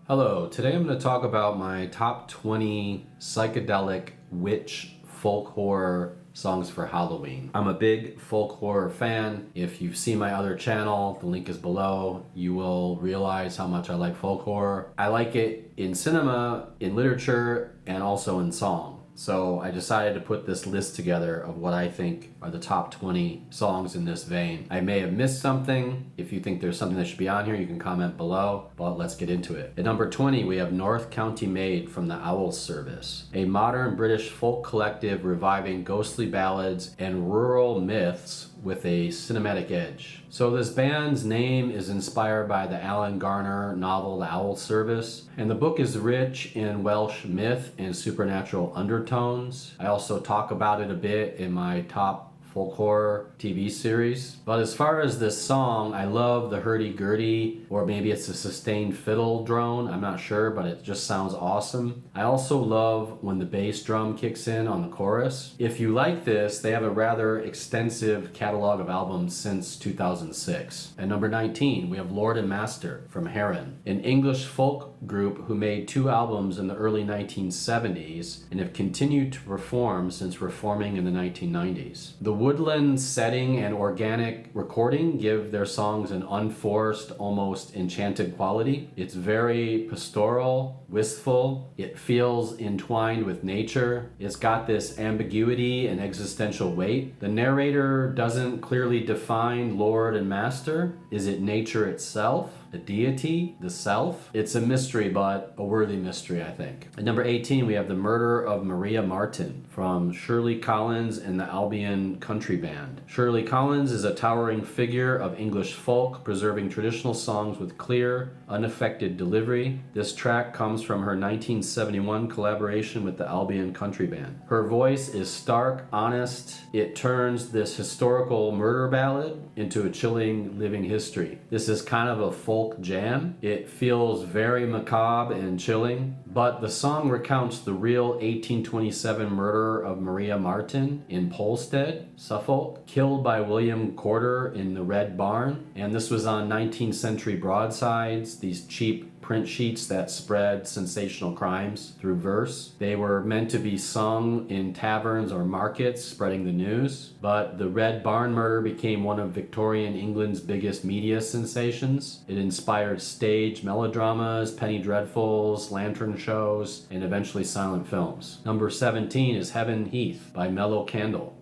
Hello, today I'm going to talk about my top 20 psychedelic witch folk horror songs for Halloween. I'm a big folk horror fan. If you've seen my other channel, the link is below, you will realize how much I like folk horror. I like it in cinema, in literature, and also in song. So I decided to put this list together of what I think are the top 20 songs in this vein. I may have missed something. If you think there's something that should be on here, you can comment below, but let's get into it. At number 20, we have North County Maid from the Owl Service, a modern British folk collective reviving ghostly ballads and rural myths with a cinematic edge. So this band's name is inspired by the Alan Garner novel The Owl Service, and the book is rich in Welsh myth and supernatural undertones. I also talk about it a bit in my top folk horror TV series. But as far as this song, I love the hurdy-gurdy, or maybe it's a sustained fiddle drone, I'm not sure, but it just sounds awesome. I also love when the bass drum kicks in on the chorus. If you like this, they have a rather extensive catalog of albums since 2006. At number 19, we have Lord and Master from Heron, an English folk group who made 2 albums in the early 1970s and have continued to perform since reforming in the 1990s. The woodland setting and organic recording give their songs an unforced, almost enchanted quality. It's very pastoral, wistful. It feels entwined with nature. It's got this ambiguity and existential weight. The narrator doesn't clearly define Lord and Master. Is it nature itself? The deity, the self? It's a mystery, but a worthy mystery, I think. At number 18, we have The Murder of Maria Marten from Shirley Collins and the Albion Country Band. Shirley Collins is a towering figure of English folk, preserving traditional songs with clear, unaffected delivery. This track comes from her 1971 collaboration with the Albion Country Band. Her voice is stark, honest. It turns this historical murder ballad into a chilling living history. This is kind of a folk jam. It feels very macabre and chilling, but the song recounts the real 1827 murder of Maria Marten in Polstead, Suffolk, killed by William Corder in the Red Barn. And this was on 19th century broadsides, these cheap print sheets that spread sensational crimes through verse. They were meant to be sung in taverns or markets, spreading the news. But the Red Barn murder became one of Victorian England's biggest media sensations. It inspired stage melodramas, penny dreadfuls, lantern shows, and eventually silent films. Number 17 is Heaven Heath by Mellow,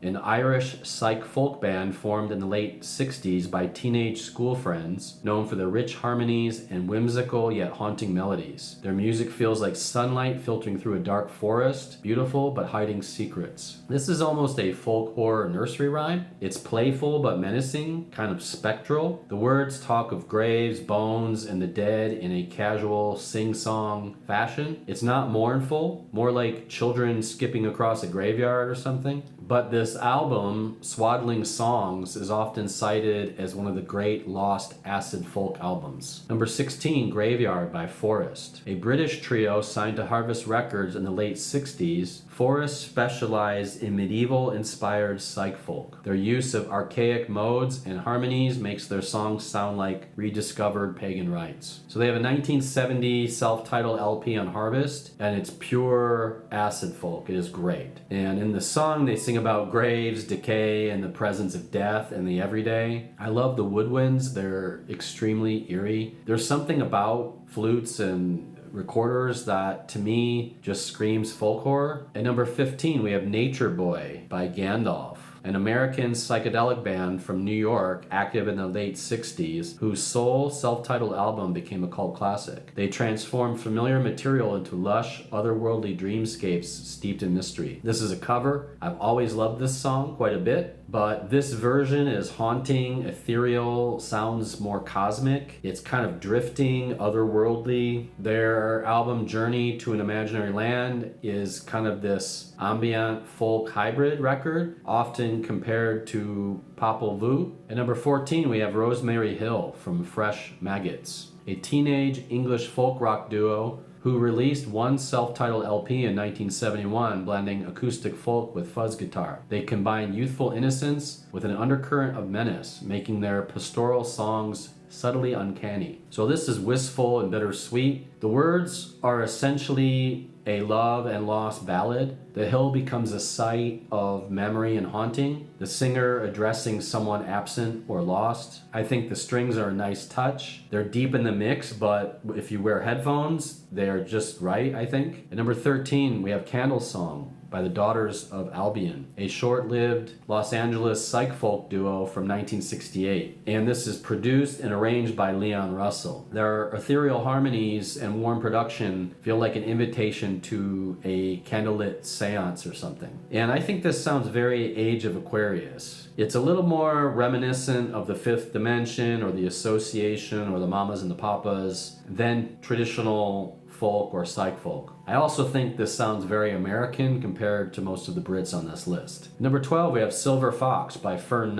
an Irish psych folk band formed in the late 60s by teenage school friends, known for their rich harmonies and whimsical yet haunting melodies. Their music feels like sunlight filtering through a dark forest, beautiful but hiding secrets. This is almost a folk horror nursery rhyme. It's playful but menacing, kind of spectral. The words talk of graves, bones, and the dead in a casual sing-song fashion. It's not mournful, more like children skipping across a graveyard or something. But this album, Swaddling Songs, is often cited as one of the great lost acid folk albums. Number 16, Graveyard by Forest. A British trio signed to Harvest Records in the late 60s, Forest specialized in medieval-inspired psych folk. Their use of archaic modes and harmonies makes their songs sound like rediscovered pagan rites. So they have a 1970 self-titled LP on Harvest, and it's pure acid folk. It is great. And in the song, they sing about graves, decay, and the presence of death and the everyday. I love the woodwinds. They're extremely eerie. There's something about flutes and recorders that to me just screams folk horror. At number 15, we have Nature Boy by Gandalf, an American psychedelic band from New York active in the late 60s, whose sole self-titled album became a cult classic. They transformed familiar material into lush, otherworldly dreamscapes steeped in mystery. This is a cover. I've always loved this song quite a bit, but this version is haunting, ethereal, sounds more cosmic. It's kind of drifting, otherworldly. Their album Journey to an Imaginary Land is kind of this ambient folk hybrid record, often compared to Popol Vuh. At number 14, we have Rosemary Hill from Fresh Maggots, a teenage English folk rock duo who released one self-titled LP in 1971, blending acoustic folk with fuzz guitar. They combine youthful innocence with an undercurrent of menace, making their pastoral songs subtly uncanny. So this is wistful and bittersweet. The words are essentially a love and loss ballad. The hill becomes a site of memory and haunting, the singer addressing someone absent or lost. I think the strings are a nice touch. They're deep in the mix, but if you wear headphones, they're just right, I think. At number 13, we have Candle Song by the Daughters of Albion, a short-lived Los Angeles psych folk duo from 1968. And this is produced and arranged by Leon Russell. Their ethereal harmonies and warm production feel like an invitation to a candlelit seance or something. And I think this sounds very Age of Aquarius. It's a little more reminiscent of the Fifth Dimension or the Association or the Mamas and the Papas than traditional folk or psych folk. I also think this sounds very American compared to most of the Brits on this list. Number 12, we have Silver Fox by Fern.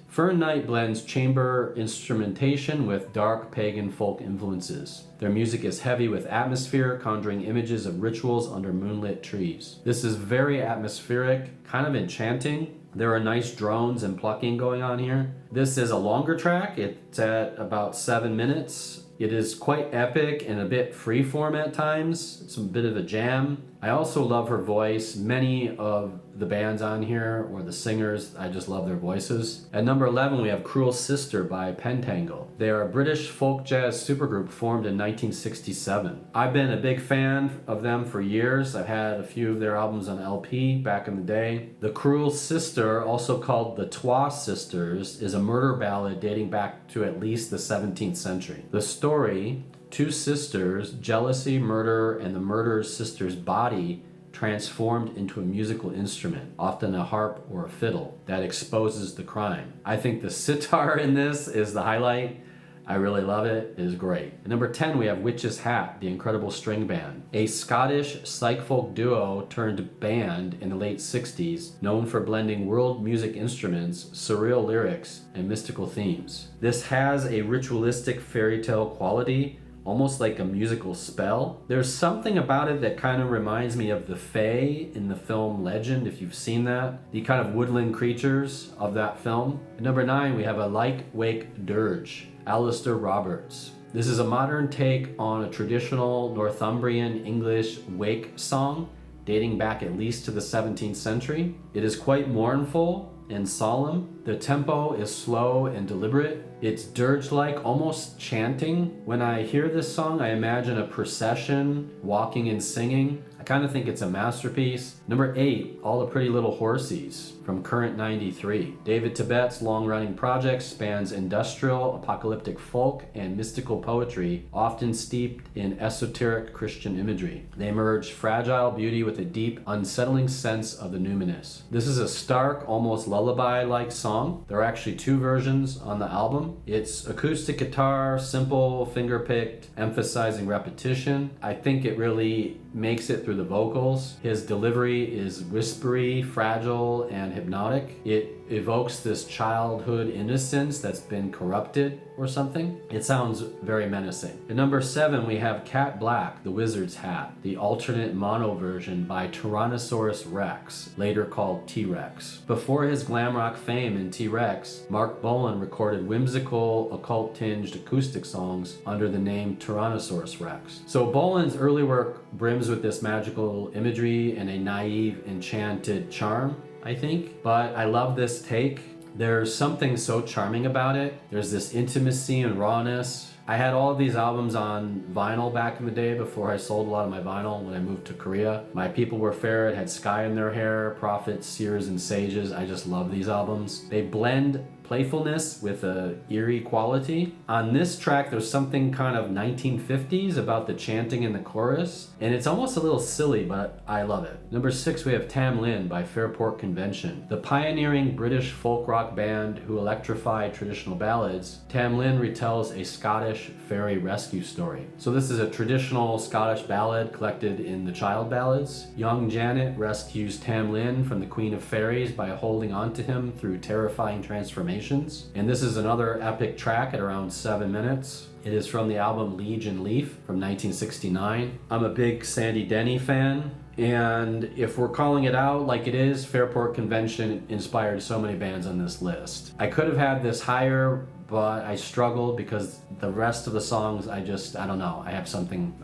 Fern blends chamber instrumentation with dark pagan folk influences. Their music is heavy with atmosphere, conjuring images of rituals under moonlit trees. This is very atmospheric, kind of enchanting. There are nice drones and plucking going on here. This is a longer track. It's at about 7 minutes. It is quite epic and a bit freeform at times. It's a bit of a jam. I also love her voice. Many of the bands on here, or the singers, I just love their voices. At number 11, we have Cruel Sister by Pentangle. They are a British folk jazz supergroup formed in 1967. I've been a big fan of them for years. I've had a few of their albums on LP back in the day. The Cruel Sister, also called the Trois Sisters, is a murder ballad dating back to at least the 17th century. The story, two sisters, jealousy, murder, and the murderer's sister's body transformed into a musical instrument, often a harp or a fiddle, that exposes the crime. I think the sitar in this is the highlight. I really love it. It is great. At number 10, we have Witch's Hat, the Incredible String Band, a Scottish psych folk duo turned band in the late 60s, known for blending world music instruments, surreal lyrics, and mystical themes. This has a ritualistic fairy tale quality, almost like a musical spell. There's something about it that kind of reminds me of the Fae in the film Legend, if you've seen that. The kind of woodland creatures of that film. At number 9, we have a Lyke Wake Dirge, Alistair Roberts. This is a modern take on a traditional Northumbrian English wake song dating back at least to the 17th century. It is quite mournful and solemn. The tempo is slow and deliberate. It's dirge-like, almost chanting. When I hear this song, I imagine a procession walking and singing. I kind of think it's a masterpiece. Number 8, All the Pretty Little Horsies from Current 93. David Tibet's long-running project spans industrial, apocalyptic folk, and mystical poetry, often steeped in esoteric Christian imagery. They merge fragile beauty with a deep, unsettling sense of the numinous. This is a stark, almost lullaby-like song. There are actually 2 versions on the album. It's acoustic guitar, simple, finger-picked, emphasizing repetition. I think it really makes it through the vocals. His delivery is whispery, fragile, and hypnotic. It evokes this childhood innocence that's been corrupted or something. It sounds very menacing. At number 7, we have Cat Black, the Wizard's Hat, the alternate mono version by Tyrannosaurus Rex, later called T-Rex. Before his glam rock fame in T-Rex, Mark Bolan recorded whimsical, occult-tinged acoustic songs under the name Tyrannosaurus Rex. So Bolan's early work brims with this magical imagery and a naive, enchanted charm, I think. But I love this take. There's something so charming about it. There's this intimacy and rawness. I had all of these albums on vinyl back in the day before I sold a lot of my vinyl when I moved to Korea. My People Were Fair, it had Sky in Their Hair, Prophets, Seers, and Sages. I just love these albums. They blend playfulness with a eerie quality. On this track, there's something kind of 1950s about the chanting in the chorus, and it's almost a little silly, but I love it. Number 6, we have Tam Lin by Fairport Convention. The pioneering British folk rock band who electrified traditional ballads, Tam Lin retells a Scottish fairy rescue story. So this is a traditional Scottish ballad collected in the Child Ballads. Young Janet rescues Tam Lin from the Queen of Fairies by holding on to him through terrifying transformation. Hallucinations. And this is another epic track at around 7 minutes. It is from the album Liege and Leaf from 1969. I'm a big Sandy Denny fan, and if we're calling it out like it is, Fairport Convention inspired so many bands on this list. I could have had this higher, but I struggled because the rest of the songs, I don't know, I have something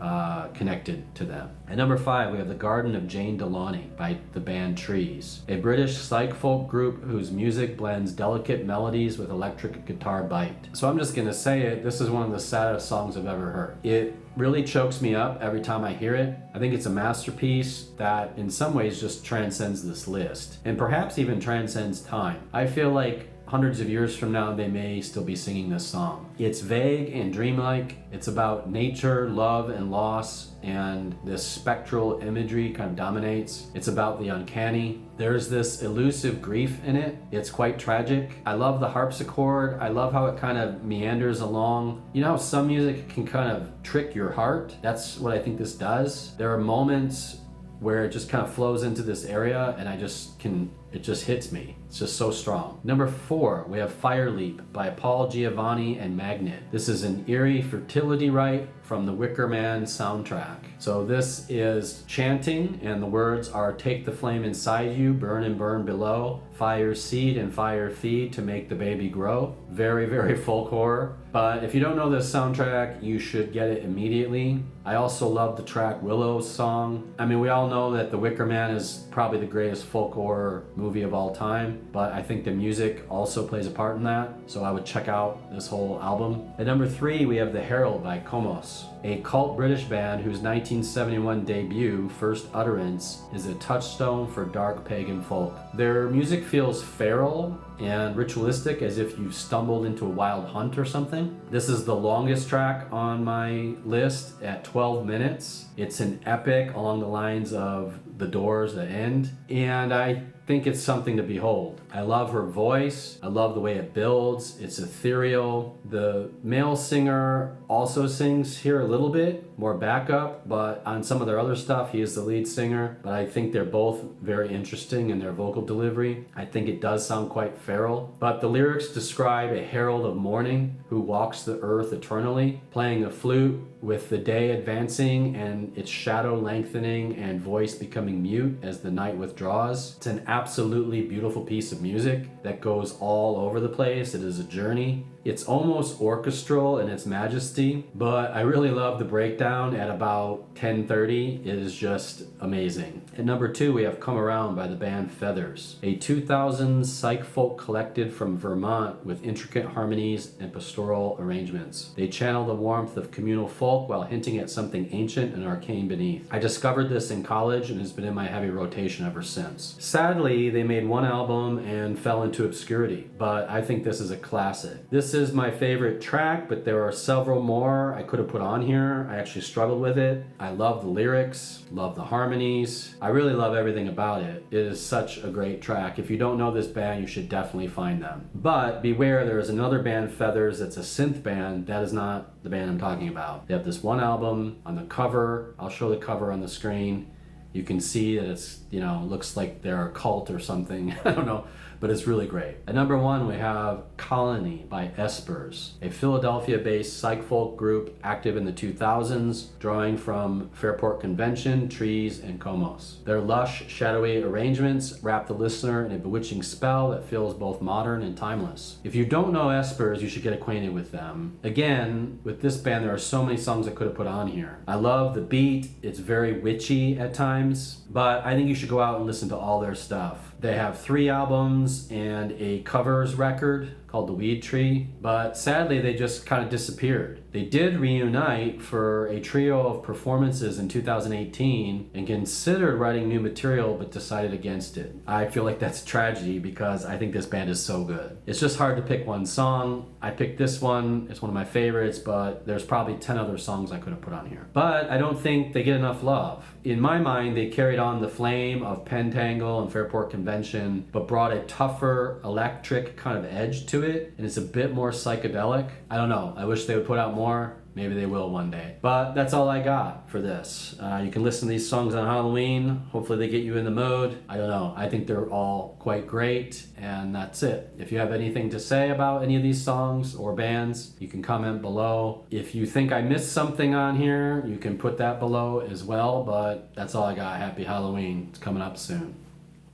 connected to them. At number 5, we have The Garden of Jane Delaunay by the band Trees, a British psych folk group whose music blends delicate melodies with electric guitar bite. So I'm just gonna say it, this is one of the saddest songs I've ever heard. It really chokes me up every time I hear it. I think it's a masterpiece that in some ways just transcends this list, and perhaps even transcends time. I feel like hundreds of years from now, they may still be singing this song. It's vague and dreamlike. It's about nature, love, and loss, and this spectral imagery kind of dominates. It's about the uncanny. There's this elusive grief in it. It's quite tragic. I love the harpsichord. I love how it kind of meanders along. You know how some music can kind of trick your heart? That's what I think this does. There are moments where it just kind of flows into this area, and it just hits me. It's just so strong. Number 4, we have Fire Leap by Paul Giovanni and Magnet. This is an eerie fertility rite from the Wicker Man soundtrack. So this is chanting, and the words are, take the flame inside you, burn and burn below, fire seed and fire feed to make the baby grow. Very, very folk horror. But if you don't know this soundtrack, you should get it immediately. I also love the track Willow's song. I mean, we all know that The Wicker Man is probably the greatest folk horror movie of all time, but I think the music also plays a part in that, so I would check out this whole album. At number 3, we have The Herald by Comus, a cult British band whose 1971 debut, First Utterance, is a touchstone for dark pagan folk. Their music feels feral and ritualistic, as if you stumbled into a wild hunt or something. This is the longest track on my list at 12 minutes. It's an epic along the lines of The Doors, The End, and I think it's something to behold. I love her voice. I love the way it builds. It's ethereal. The male singer also sings here a little bit, more backup, but on some of their other stuff, he is the lead singer. But I think they're both very interesting in their vocal delivery. I think it does sound quite feral. But the lyrics describe a herald of morning who walks the earth eternally, playing a flute with the day advancing and its shadow lengthening and voice becoming mute as the night withdraws. It's an absolutely beautiful piece of music that goes all over the place. It is a journey. It's almost orchestral in its majesty, but I really love the breakdown at about 10:30. It is just amazing. At number 2, we have Come Around by the band Feathers, a 2000s psych folk collective from Vermont with intricate harmonies and pastoral arrangements. They channel the warmth of communal folk while hinting at something ancient and arcane beneath. I discovered this in college and has been in my heavy rotation ever since. Sadly, they made one album and fell into obscurity, but I think this is a classic. This is my favorite track, but there are several more I could have put on here. I actually struggled with it. I love the lyrics, love the harmonies. I really love everything about it. It is such a great track. If you don't know this band, you should definitely find them. But beware, there is another band, Feathers, that's a synth band. That is not the band I'm talking about. They have this one album. On the cover, I'll show the cover on the screen. You can see that it's, looks like they're a cult or something. I don't know, but it's really great. At number 1, we have Colony by Espers, a Philadelphia-based psych folk group active in the 2000s, drawing from Fairport Convention, Trees, and Comus. Their lush, shadowy arrangements wrap the listener in a bewitching spell that feels both modern and timeless. If you don't know Espers, you should get acquainted with them. Again, with this band, there are so many songs I could have put on here. I love the beat. It's very witchy at times, but I think you should go out and listen to all their stuff. They have 3 albums and a covers record called The Weed Tree, but sadly they just kind of disappeared. They did reunite for a trio of performances in 2018 and considered writing new material but decided against it. I feel like that's a tragedy because I think this band is so good. It's just hard to pick one song. I picked this one. It's one of my favorites, but there's probably 10 other songs I could have put on here. But I don't think they get enough love. In my mind, they carried on the flame of Pentangle and Fairport Convention, but brought a tougher, electric kind of edge to it, and it's a bit more psychedelic. I don't know. I wish they would put out more. Maybe they will one day. But that's all I got for this. You can listen to these songs on Halloween. Hopefully they get you in the mood. I don't know. I think they're all quite great, and that's it. If you have anything to say about any of these songs or bands, you can comment below. If you think I missed something on here, you can put that below as well, but that's all I got. Happy Halloween. It's coming up soon.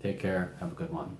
Take care. Have a good one.